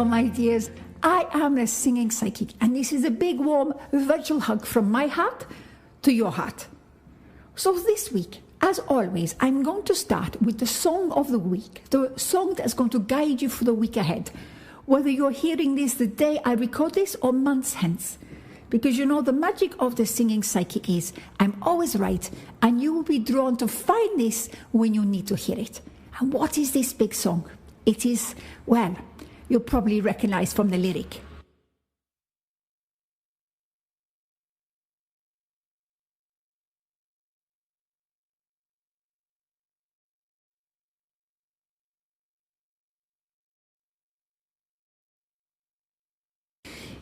Hello, my dears. I am a singing psychic, and this is a big, warm, virtual hug from my heart to your heart. So this week, as always, I'm going to start with the song of the week, the song that's going to guide you for the week ahead, whether you're hearing this the day I record this or months hence. Because you know, the magic of the singing psychic is I'm always right, and you will be drawn to find this when you need to hear it. And what is this big song? It is, well, you'll probably recognize from the lyric.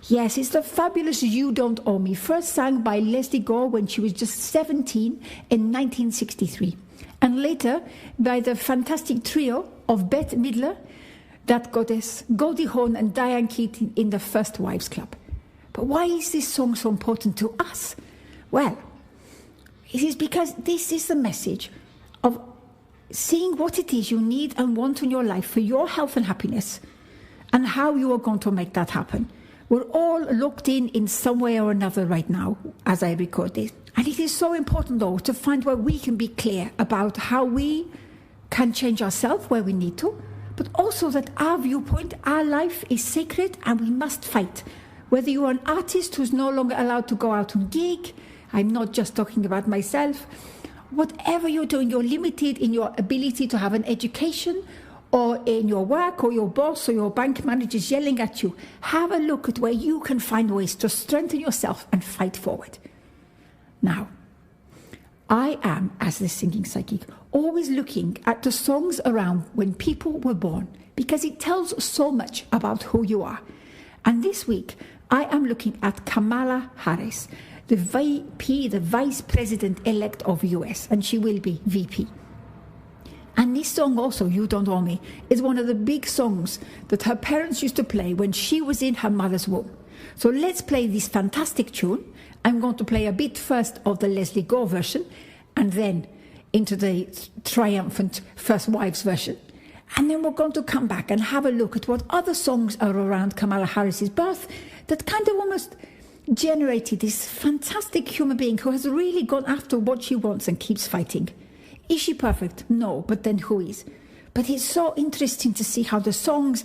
Yes, it's the fabulous You Don't Owe Me, first sung by Leslie Gore when she was just 17 in 1963, and later by the fantastic trio of Bette Midler, that goddess, Goldie Hawn and Diane Keaton in the First Wives Club. But why is this song so important to us? Well, it is because this is the message of seeing what it is you need and want in your life for your health and happiness, and how you are going to make that happen. We're all locked in some way or another right now as I record this. And it is so important, though, to find where we can be clear about how we can change ourselves where we need to, but also that our viewpoint, our life is sacred and we must fight. Whether you are an artist who's no longer allowed to go out and gig, I'm not just talking about myself, whatever you're doing, you're limited in your ability to have an education, or in your work, or your boss or your bank manager is yelling at you. Have a look at where you can find ways to strengthen yourself and fight forward. Now, I am, as the singing psychic, always looking at the songs around when people were born, because it tells so much about who you are. And this week, I am looking at Kamala Harris, the VP, the Vice President-elect of US, and she will be VP. And this song also, You Don't Owe Me, is one of the big songs that her parents used to play when she was in her mother's womb. So let's play this fantastic tune. I'm going to play a bit first of the Leslie Gore version, and then into the triumphant First Wives version. And then we're going to come back and have a look at what other songs are around Kamala Harris's birth that kind of almost generated this fantastic human being who has really gone after what she wants and keeps fighting. Is she perfect? No, but then who is? But it's so interesting to see how the songs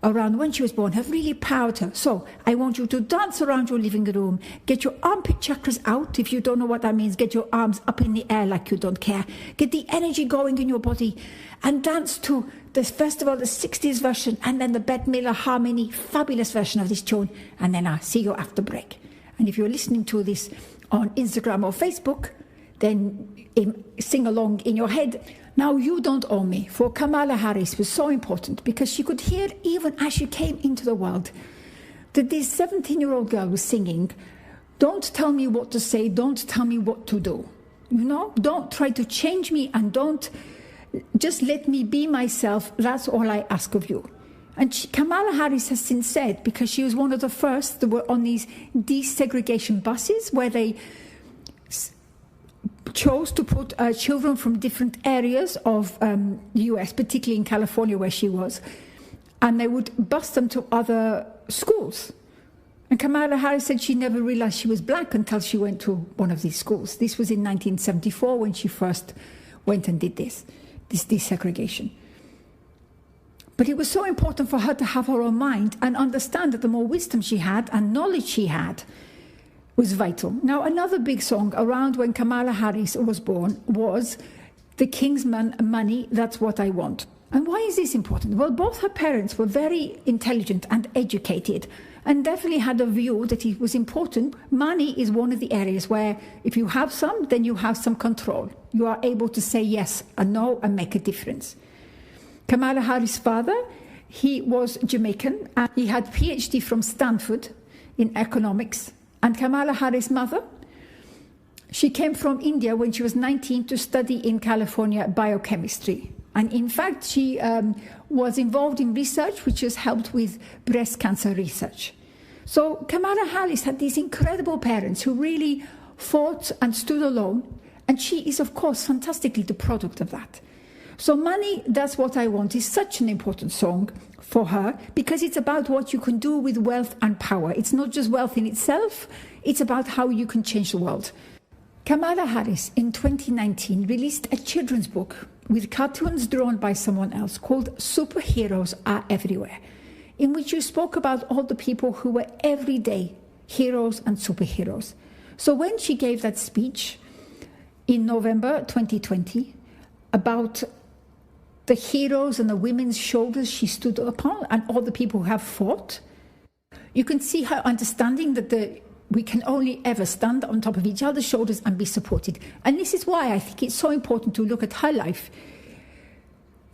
around when she was born have really powered her. So I want you to dance around your living room, get your armpit chakras out. If you don't know what that means, get your arms up in the air like you don't care. Get the energy going in your body and dance to this, first of all, the 60s version and then the Bette Midler Harmony, fabulous version of this tune. And then I'll see you after break. And if you're listening to this on Instagram or Facebook, then sing along in your head. Now, You Don't Owe Me for Kamala Harris was so important because she could hear, even as she came into the world, that this 17-year-old girl was singing, don't tell me what to say, don't tell me what to do. You know, don't try to change me and don't just let me be myself. That's all I ask of you. And Kamala Harris has since said, because she was one of the first that were on these desegregation buses where they chose to put children from different areas of the US, particularly in California where she was, and they would bus them to other schools. And Kamala Harris said she never realized she was black until she went to one of these schools. This was in 1974 when she first went and did this desegregation. But it was so important for her to have her own mind and understand that the more wisdom she had and knowledge she had was vital. Now, another big song around when Kamala Harris was born was The King's Money, That's What I Want. And why is this important? Well, both her parents were very intelligent and educated and definitely had a view that it was important. Money is one of the areas where if you have some, then you have some control. You are able to say yes and no and make a difference. Kamala Harris' father, he was Jamaican, and he had a PhD from Stanford in economics. And Kamala Harris' mother, she came from India when she was 19 to study in California biochemistry. And in fact, she was involved in research, which has helped with breast cancer research. So Kamala Harris had these incredible parents who really fought and stood alone. And she is, of course, fantastically the product of that. So Money, That's What I Want is such an important song for her because it's about what you can do with wealth and power. It's not just wealth in itself, it's about how you can change the world. Kamala Harris in 2019 released a children's book with cartoons drawn by someone else called Superheroes Are Everywhere, in which you spoke about all the people who were everyday heroes and superheroes. So when she gave that speech in November 2020 about the heroes and the women's shoulders she stood upon and all the people who have fought, you can see her understanding that we can only ever stand on top of each other's shoulders and be supported. And this is why I think it's so important to look at her life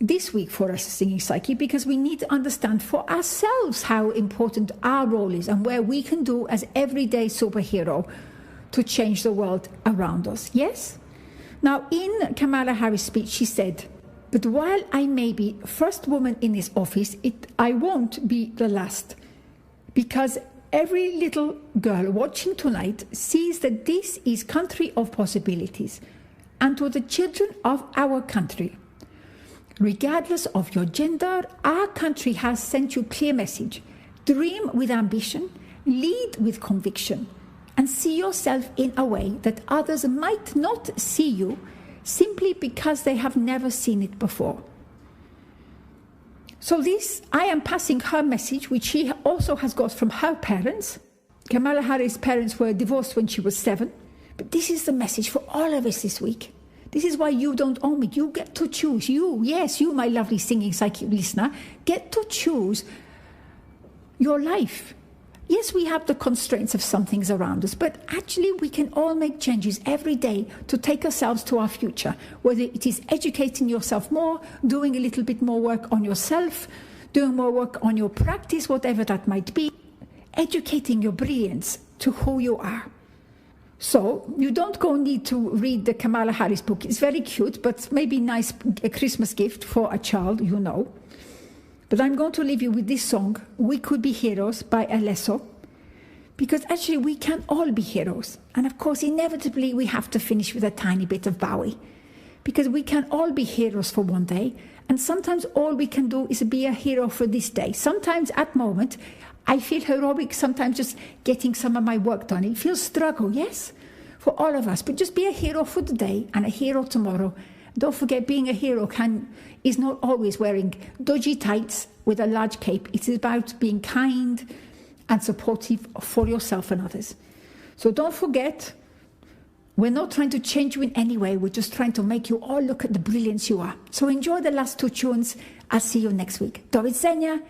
this week for us Singing Psyche, because we need to understand for ourselves how important our role is and where we can do as everyday superhero to change the world around us. Yes? Now, in Kamala Harris' speech, she said, "But while I may be first woman in this office, I won't be the last, because every little girl watching tonight sees that this is country of possibilities, and to the children of our country, regardless of your gender, our country has sent you clear message. Dream with ambition, lead with conviction, and see yourself in a way that others might not see you simply because they have never seen it before." So this, I am passing her message, which she also has got from her parents. Kamala Harris' parents were divorced when she was 7. But this is the message for all of us this week. This is why you don't own it. You get to choose. You, yes, you, my lovely Singing Psyche listener, get to choose your life. Yes, we have the constraints of some things around us, but actually we can all make changes every day to take ourselves to our future, whether it is educating yourself more, doing a little bit more work on yourself, doing more work on your practice, whatever that might be, educating your brilliance to who you are. So you don't need to read the Kamala Harris book. It's very cute, but maybe nice a Christmas gift for a child, you know. But I'm going to leave you with this song, We Could Be Heroes by Alesso, because actually we can all be heroes. And of course, inevitably, we have to finish with a tiny bit of Bowie, because we can all be heroes for one day. And sometimes all we can do is be a hero for this day. Sometimes at moment, I feel heroic, sometimes just getting some of my work done. It feels struggle, yes, for all of us. But just be a hero for the day and a hero tomorrow. Don't forget, being a hero is not always wearing dodgy tights with a large cape. It is about being kind and supportive for yourself and others. So don't forget, we're not trying to change you in any way. We're just trying to make you all look at the brilliance you are. So enjoy the last 2 tunes. I'll see you next week. Do widzenia.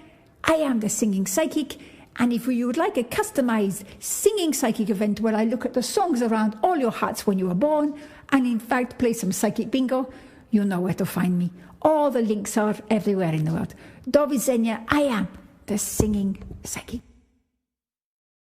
I am the Singing Psychic. And if you would like a customized Singing Psychic event where I look at the songs around all your hearts when you were born, and in fact play some psychic bingo, you know where to find me. All the links are everywhere in the world. Do widzenia. I am the Singing Psychic.